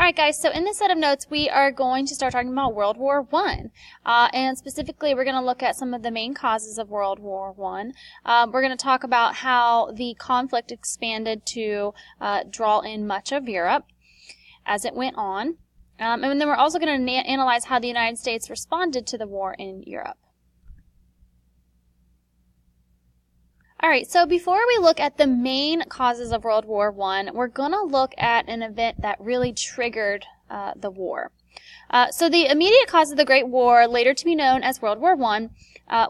Alright guys, so in this set of notes we are going to start talking about World War I. And specifically we're going to look at some of the main causes of World War I. We're going to talk about how the conflict expanded to draw in much of Europe as it went on. And then we're also going to analyze how the United States responded to the war in Europe. Alright, so before we look at the main causes of World War I, we're going to look at an event that really triggered the war. So the immediate cause of the Great War, later to be known as World War I,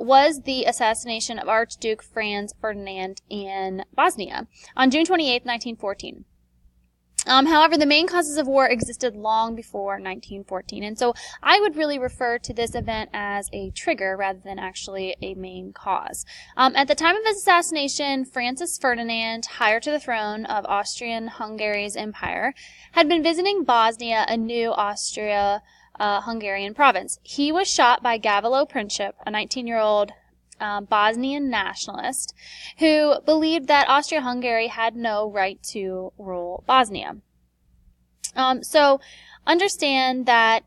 was the assassination of Archduke Franz Ferdinand in Bosnia on June 28, 1914. However, the main causes of war existed long before 1914, and so I would really refer to this event as a trigger rather than actually a main cause. At the time of his assassination, Francis Ferdinand, heir to the throne of Austrian-Hungary's empire, had been visiting Bosnia, a new Austria-Hungarian province. He was shot by Gavrilo Princip, a 19-year-old Bosnian nationalist who believed that Austria-Hungary had no right to rule Bosnia. So understand that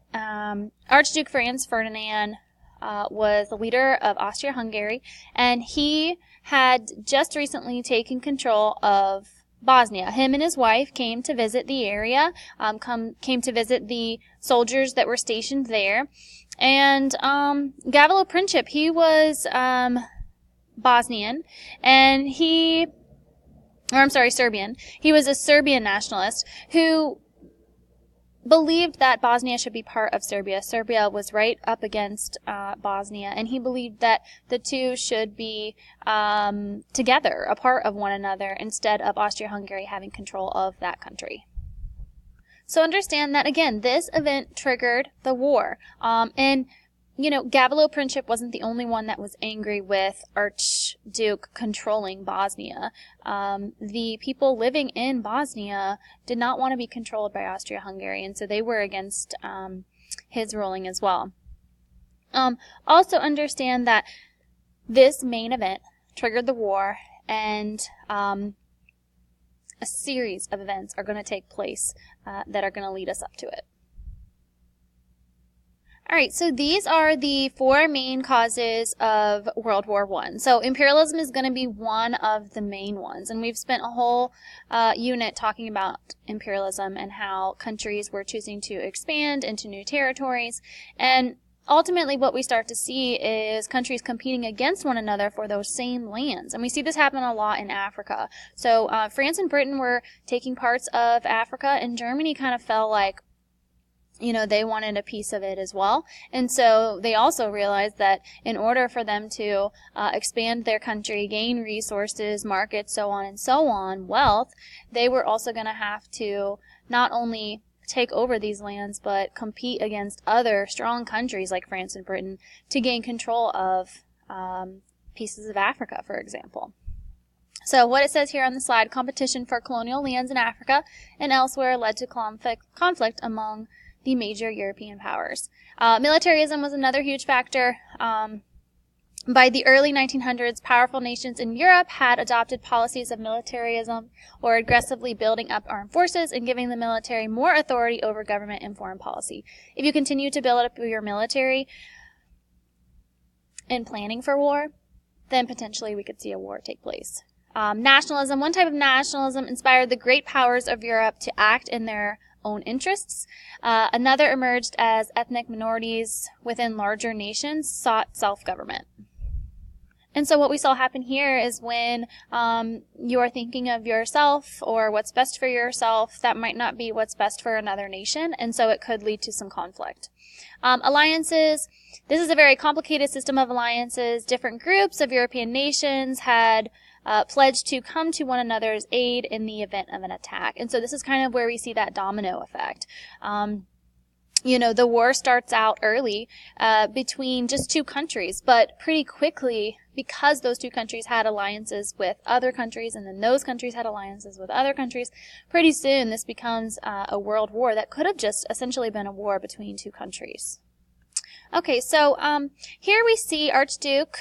Archduke Franz Ferdinand was the leader of Austria-Hungary, and he had just recently taken control of Bosnia. Him and his wife came to visit the area, came to visit the soldiers that were stationed there. And Gavrilo Princip, he was Bosnian, and Serbian. He was a Serbian nationalist who believed that Bosnia should be part of Serbia. Serbia was right up against Bosnia, and he believed that the two should be together, a part of one another, instead of Austria-Hungary having control of that country. So understand that, again, this event triggered the war. And, Gavrilo Princip wasn't the only one that was angry with Archduke controlling Bosnia. The people living in Bosnia did not want to be controlled by Austria-Hungary, and so they were against his ruling as well. Also understand that this main event triggered the war, and a series of events are going to take place that are going to lead us up to it. Alright, so these are the four main causes of World War I. So imperialism is going to be one of the main ones, and we've spent a whole unit talking about imperialism and how countries were choosing to expand into new territories, and ultimately, what we start to see is countries competing against one another for those same lands. And we see this happen a lot in Africa. So France and Britain were taking parts of Africa, and Germany kind of felt like, they wanted a piece of it as well. And so they also realized that in order for them to expand their country, gain resources, markets, so on, wealth, they were also going to have to not only take over these lands, but compete against other strong countries like France and Britain to gain control of pieces of Africa, for example. So what it says here on the slide, competition for colonial lands in Africa and elsewhere led to conflict among the major European powers. Militarism was another huge factor. By the early 1900s, powerful nations in Europe had adopted policies of militarism, or aggressively building up armed forces and giving the military more authority over government and foreign policy. If you continue to build up your military in planning for war, then potentially we could see a war take place. Nationalism, one type of nationalism, inspired the great powers of Europe to act in their own interests. Another emerged as ethnic minorities within larger nations sought self-government. And so what we saw happen here is when you are thinking of yourself or what's best for yourself, that might not be what's best for another nation, and so it could lead to some conflict. Alliances. This is a very complicated system of alliances. Different groups of European nations had pledged to come to one another's aid in the event of an attack. And so this is kind of where we see that domino effect. The war starts out early between just two countries, but pretty quickly, because those two countries had alliances with other countries, and then those countries had alliances with other countries, pretty soon this becomes a world war that could have just essentially been a war between two countries. Okay, so here we see Archduke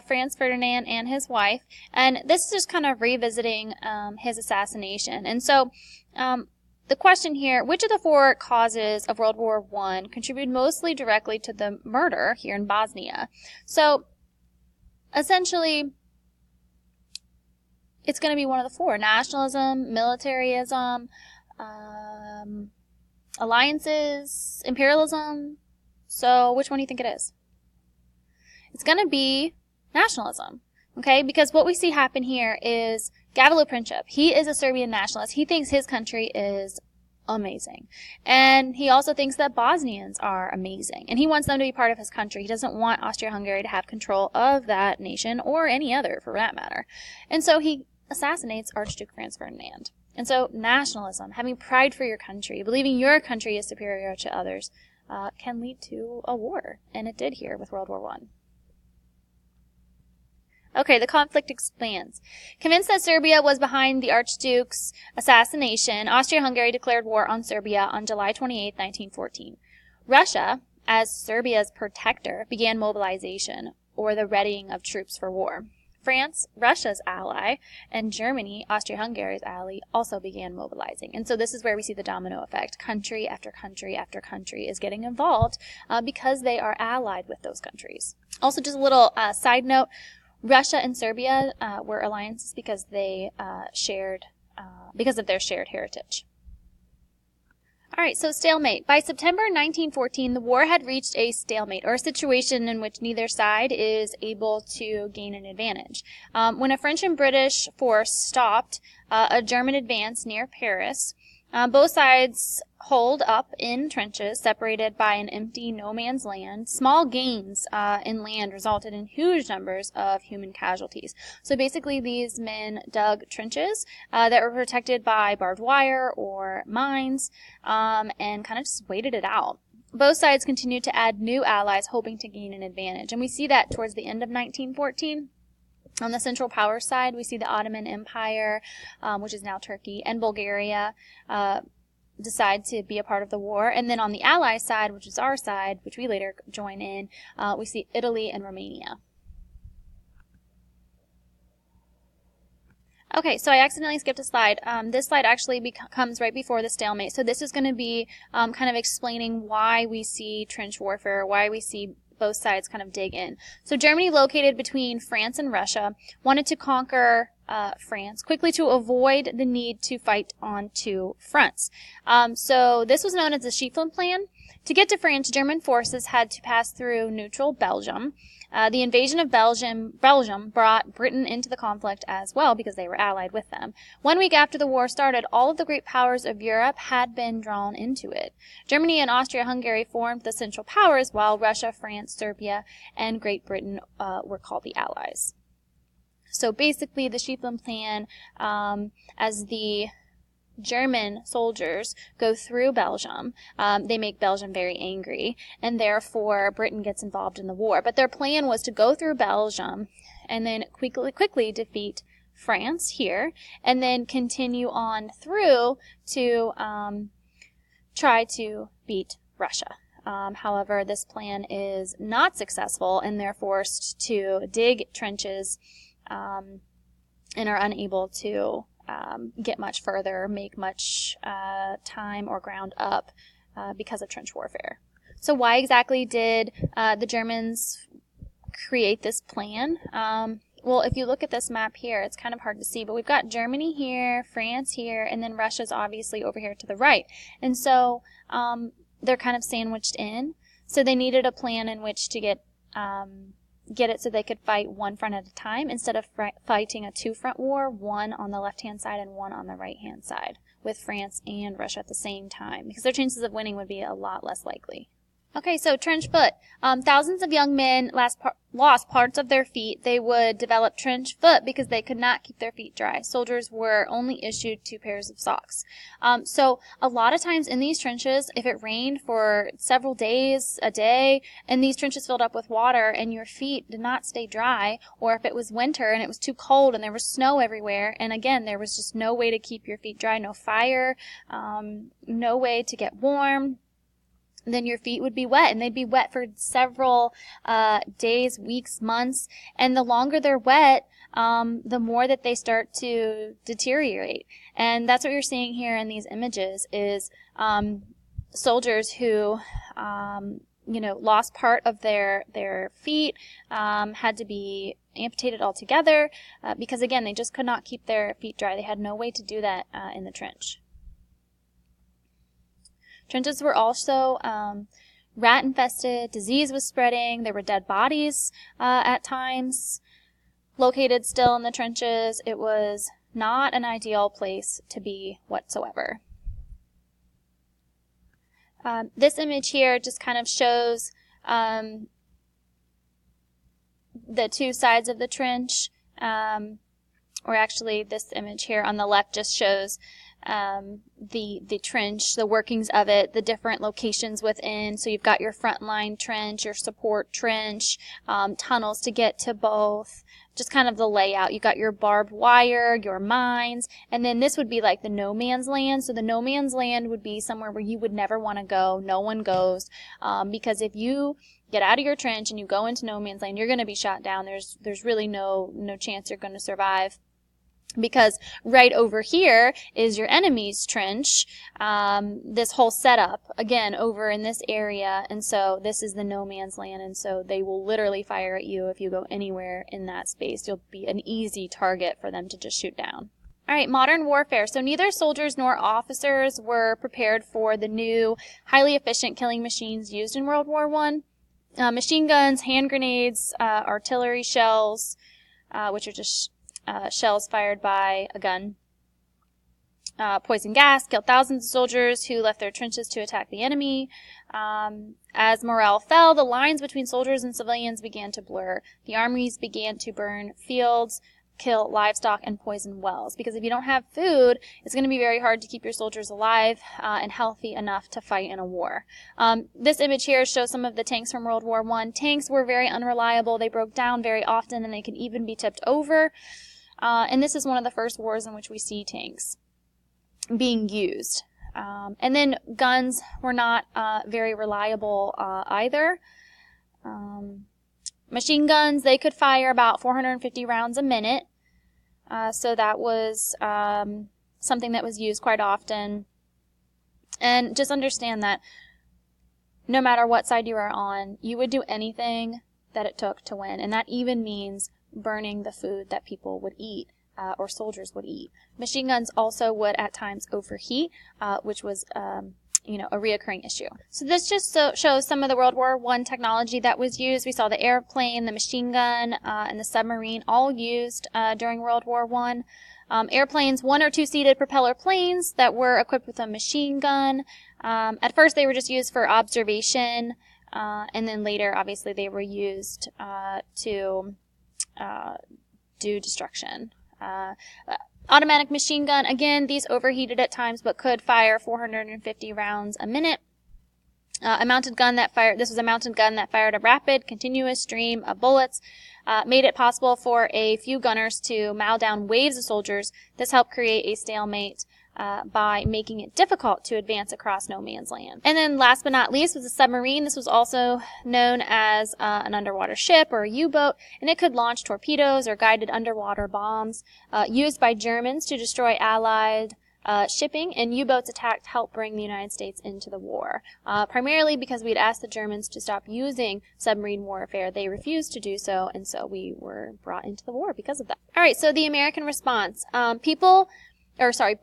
Franz Ferdinand and his wife, and this is just kind of revisiting his assassination. And so the question here, which of the four causes of World War I contributed mostly directly to the murder here in Bosnia? So, essentially, it's going to be one of the four. Nationalism, militarism, alliances, imperialism. So, which one do you think it is? It's going to be nationalism. Okay, because what we see happen here is Gavrilo Princip. He is a Serbian nationalist. He thinks his country is amazing. And he also thinks that Bosnians are amazing. And he wants them to be part of his country. He doesn't want Austria-Hungary to have control of that nation, or any other for that matter. And so he assassinates Archduke Franz Ferdinand. And so nationalism, having pride for your country, believing your country is superior to others, can lead to a war. And it did here with World War I. Okay, the conflict expands. Convinced that Serbia was behind the Archduke's assassination, Austria-Hungary declared war on Serbia on July 28, 1914. Russia, as Serbia's protector, began mobilization, or the readying of troops for war. France, Russia's ally, and Germany, Austria-Hungary's ally, also began mobilizing. And so this is where we see the domino effect. Country after country after country is getting involved because they are allied with those countries. Also, just a little side note, Russia and Serbia were alliances because they because of their shared heritage. All right, so stalemate. By September 1914, the war had reached a stalemate, or a situation in which neither side is able to gain an advantage. When a French and British force stopped a German advance near Paris, both sides holed up in trenches separated by an empty no-man's land. Small gains in land resulted in huge numbers of human casualties. So basically these men dug trenches that were protected by barbed wire or mines and kind of just waited it out. Both sides continued to add new allies hoping to gain an advantage. And we see that towards the end of 1914. On the Central Power side, we see the Ottoman Empire, which is now Turkey, and Bulgaria decide to be a part of the war. And then on the Ally side, which is our side, which we later join in, we see Italy and Romania. Okay, so I accidentally skipped a slide. This slide actually comes right before the stalemate. So this is going to be kind of explaining why we see trench warfare, why we see both sides kind of dig in. So Germany, located between France and Russia, wanted to conquer France quickly to avoid the need to fight on two fronts. So this was known as the Schlieffen Plan. To get to France, German forces had to pass through neutral Belgium. The invasion of Belgium brought Britain into the conflict as well because they were allied with them. 1 week after the war started, all of the great powers of Europe had been drawn into it. Germany and Austria-Hungary formed the Central Powers, while Russia, France, Serbia, and Great Britain were called the Allies. So basically, the Schlieffen Plan, as the German soldiers go through Belgium. They make Belgium very angry, and therefore Britain gets involved in the war. But their plan was to go through Belgium and then quickly defeat France here, and then continue on through to try to beat Russia. However, this plan is not successful, and they're forced to dig trenches and are unable to get much further, make much time or ground up because of trench warfare. So why exactly did the Germans create this plan? Well, if you look at this map here, it's kind of hard to see, but we've got Germany here, France here, and then Russia's obviously over here to the right. And so they're kind of sandwiched in. So they needed a plan in which to get it so they could fight one front at a time instead of fighting a two-front war, one on the left-hand side and one on the right-hand side, with France and Russia at the same time, because their chances of winning would be a lot less likely. Okay, so trench foot. Thousands of young men lost parts of their feet. They would develop trench foot because they could not keep their feet dry. Soldiers were only issued 2 pairs of socks. So a lot of times in these trenches, if it rained for several days, a day, and these trenches filled up with water and your feet did not stay dry, or if it was winter and it was too cold and there was snow everywhere, and again, there was just no way to keep your feet dry, no fire, no way to get warm, then your feet would be wet, and they'd be wet for several days, weeks, months. And the longer they're wet, the more that they start to deteriorate. And that's what you're seeing here in these images is soldiers who, lost part of their feet, had to be amputated altogether because, again, they just could not keep their feet dry. They had no way to do that in the trench. Trenches were also rat-infested, disease was spreading, there were dead bodies at times located still in the trenches. It was not an ideal place to be whatsoever. This image here just kind of shows the two sides of the trench, or actually this image here on the left just shows the trench, the workings of it, the different locations within. So you've got your frontline trench, your support trench, tunnels to get to both, just kind of the layout. You've got your barbed wire, your mines, and then this would be like the no man's land. So the no man's land would be somewhere where you would never want to go. No one goes, because if you get out of your trench and you go into no man's land, you're going to be shot down. There's really no chance you're going to survive. Because right over here is your enemy's trench, this whole setup, again, over in this area, and so this is the no man's land, and so they will literally fire at you if you go anywhere in that space. You'll be an easy target for them to just shoot down. All right, modern warfare. So neither soldiers nor officers were prepared for the new, highly efficient killing machines used in World War I. Machine guns, hand grenades, artillery shells, which are just shells fired by a gun. Poison gas killed thousands of soldiers who left their trenches to attack the enemy. As morale fell, the lines between soldiers and civilians began to blur. The armies began to burn fields, kill livestock, and poison wells. Because if you don't have food, it's going to be very hard to keep your soldiers alive and healthy enough to fight in a war. This image here shows some of the tanks from World War I. Tanks were very unreliable. They broke down very often, and they could even be tipped over. And this is one of the first wars in which we see tanks being used. And then guns were not very reliable either. Machine guns, they could fire about 450 rounds a minute. So that was something that was used quite often. And just understand that no matter what side you are on, you would do anything that it took to win. And that even means burning the food that people would eat, or soldiers would eat. Machine guns also would at times overheat, which was a reoccurring issue. So this just shows some of the World War I technology that was used. We saw the airplane, the machine gun, and the submarine all used during World War I. Airplanes, 1 or 2 seated propeller planes that were equipped with a machine gun. At first they were just used for observation, and then later obviously they were used to do destruction. Automatic machine gun, again, these overheated at times but could fire 450 rounds a minute. A mounted gun that fired, this was a mounted gun that fired a rapid, continuous stream of bullets, made it possible for a few gunners to mow down waves of soldiers. This helped create a stalemate by making it difficult to advance across no man's land. And then last but not least was a submarine. This was also known as an underwater ship or a U-boat, and it could launch torpedoes or guided underwater bombs used by Germans to destroy Allied shipping, and U-boats attacked helped bring the United States into the war. Primarily because we'd asked the Germans to stop using submarine warfare. They refused to do so, and so we were brought into the war because of that. All right, so the American response.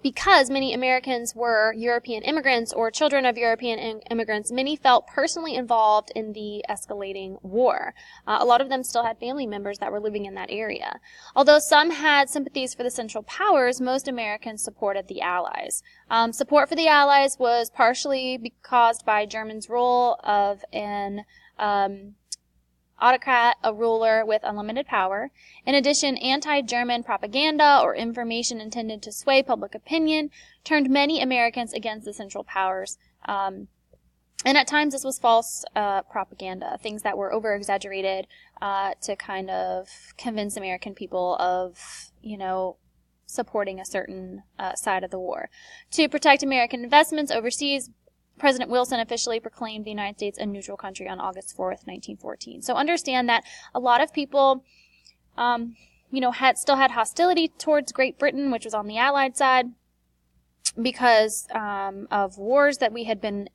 Because many Americans were European immigrants or children of European immigrants, many felt personally involved in the escalating war. A lot of them still had family members that were living in that area. Although some had sympathies for the Central Powers, most Americans supported the Allies. Support for the Allies was partially caused by Germany's role of an autocrat, a ruler with unlimited power. In addition, anti-German propaganda or information intended to sway public opinion turned many Americans against the Central Powers. And at times this was false propaganda, things that were over-exaggerated to kind of convince American people of, supporting a certain side of the war. To protect American investments overseas, President Wilson officially proclaimed the United States a neutral country on August 4th, 1914. So understand that a lot of people, still had hostility towards Great Britain, which was on the Allied side, because of wars that we had been